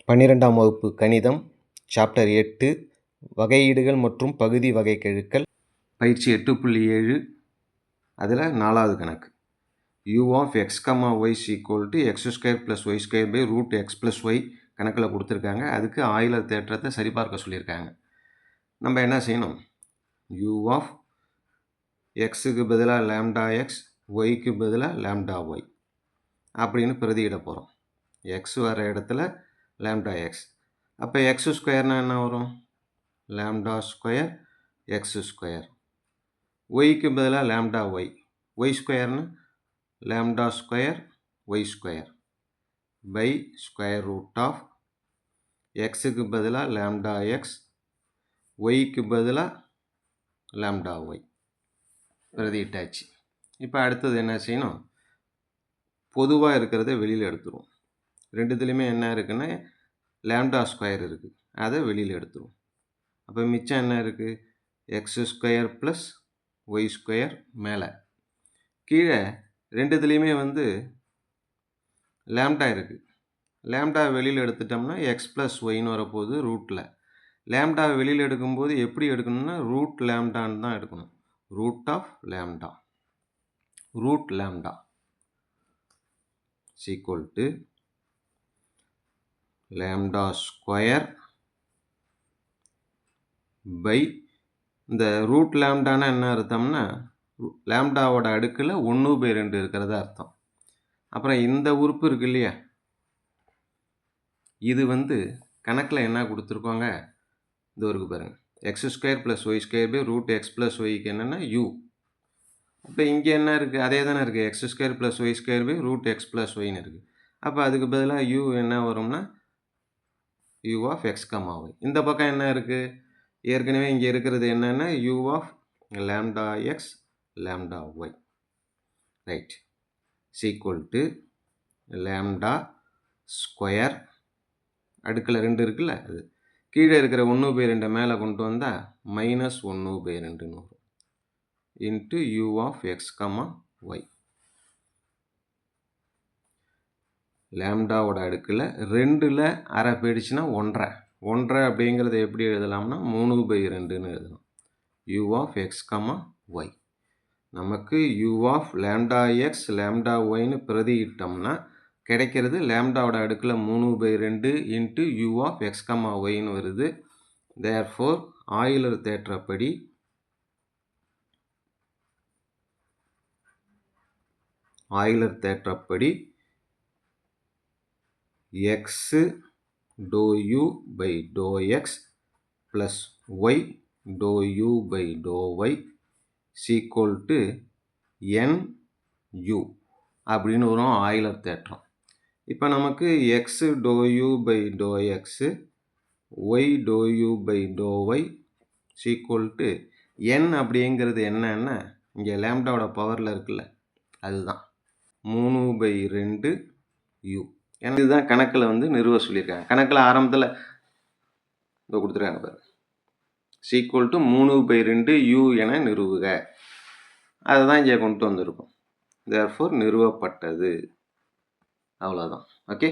12ஆம் வகுப்பு கணிதம் சாப்டர் 8 வகையீடுகள் மற்றும் பகுதி வகைக்கெழுக்கள் பயிற்சி 8.7 அதில் 4வது கணக்கு u of x, y x² + y² √x + y கணக்கில் கொடுத்துருக்காங்க. அதுக்கு ஆயிலர் தேற்றத்தை சரிபார்க்க சொல்லியிருக்காங்க. நம்ம என்ன செய்யணும்? u of xக்கு பதிலாக லாம்டா எக்ஸ், ஒய்க்கு பதிலாக லாம்டா ஒய் அப்படின்னு பிரதியிட போகிறோம். எக்ஸ் வர இடத்துல லாம்டா எக்ஸ். அப்போ எக்ஸ் ஸ்கொயர்னால் என்ன வரும்? Lambda square x square. ஒய்க்கு பதிலாக லாம்டா ஒய், ஒய் ஸ்கொயர்னு lambda square y square by square root of எக்ஸுக்கு பதிலாக லாம்டா எக்ஸ், ஒய்க்கு பதிலாக லாம்டா ஒய் பிரதியிட்டாச்சு. இப்போ அடுத்தது என்ன செய்யணும்? பொதுவாக இருக்கிறத வெளியில் எடுத்துருவோம். ரெண்டுத்துலேயுமே என்ன இருக்குன்னா லாம்டா ஸ்கொயர் இருக்குது, அதை வெளியில் எடுத்துருவோம். அப்போ மிச்சம் என்ன இருக்குது? X square plus y square மேலே. கீழே ரெண்டுத்துலேயுமே லாம்டா இருக்குது. லாம்டா வெளியில் எடுத்துட்டோம்னா எக்ஸ் ப்ளஸ் ஒய்னு வரப்போகுது ரூட்டில். லாம்டா வெளியில் எடுக்கும்போது எப்படி எடுக்கணும்னா ரூட் லாம்டான்னு தான் எடுக்கணும். Root of lambda, root lambda equal to lambda square by இந்த ரூட் லாம்டானா என்ன அர்த்தம்னா லாம்டாவோட அடுக்கில் 1/2 இருக்கிறதா அர்த்தம். அப்புறம் இந்த உறுப்பு இருக்கு இல்லையா, இது கணக்கில் என்ன கொடுத்துருக்கோங்க? இது இருக்கு பாருங்கள், x² + y² √x + ஒய்க்கு என்னென்னா u. அப்போ இங்கே என்ன இருக்குது? அதே தானே இருக்குது, x² + y² √x + ஒய்னு இருக்குது. அப்போ அதுக்கு பதிலாக u என்ன வரும்னா u of x, y. இந்த பக்கம் என்ன இருக்குது? ஏற்கனவே இங்கே இருக்கிறது என்னென்னா u of lambda x lambda y right equal to lambda square அடுக்கில் 2 இருக்குல்ல, அது கீழே இருக்கிற 1/2 மேலே கொண்டு வந்தால் -1/2 வரும் into u of x, y. லாம்டாவோட அடுக்கில் 2ல் அரை போயிடுச்சுன்னா 1.5. 1.5 அப்படிங்கிறத எப்படி எழுதலாம்னா 3/2ன்னு எழுதலாம். u of x, y. நமக்கு u of lambda x lambda ஒய்னு பிரதியிட்டோம்னா கிடைக்கிறது லாம்டாவோட அடுக்கில் 3/2 இன்ட்டு u of x, yன்னு வருது. தேர்ஃபோர் ஆயிலர் தேற்றப்படி x dou u by dou x plus y dou u by dou y equal to nu அப்படின்னு வரும் ஆயிலர் தேற்றம். இப்போ நமக்கு x dou u by dou x, y dou u by dou y equal to n அப்படிங்கிறது என்னன்னா இங்கே லாம்டாவோட பவரில் இருக்குல்ல, அதுதான் 3/2 u. ஏன்னா இதுதான் கணக்கில் நிறுவ சொல்லியிருக்காங்க. கணக்கில் ஆரம்பத்தில் இப்போ கொடுத்துருக்காங்க பாரு, ஈக்குவல் டு 3/2 u என நிறுவுக. அதை தான் இங்கே கொண்டு வந்திருக்கோம். தேர்ஃபோர் நிறுவப்பட்டது. அவ்வளோதான். ஓகே.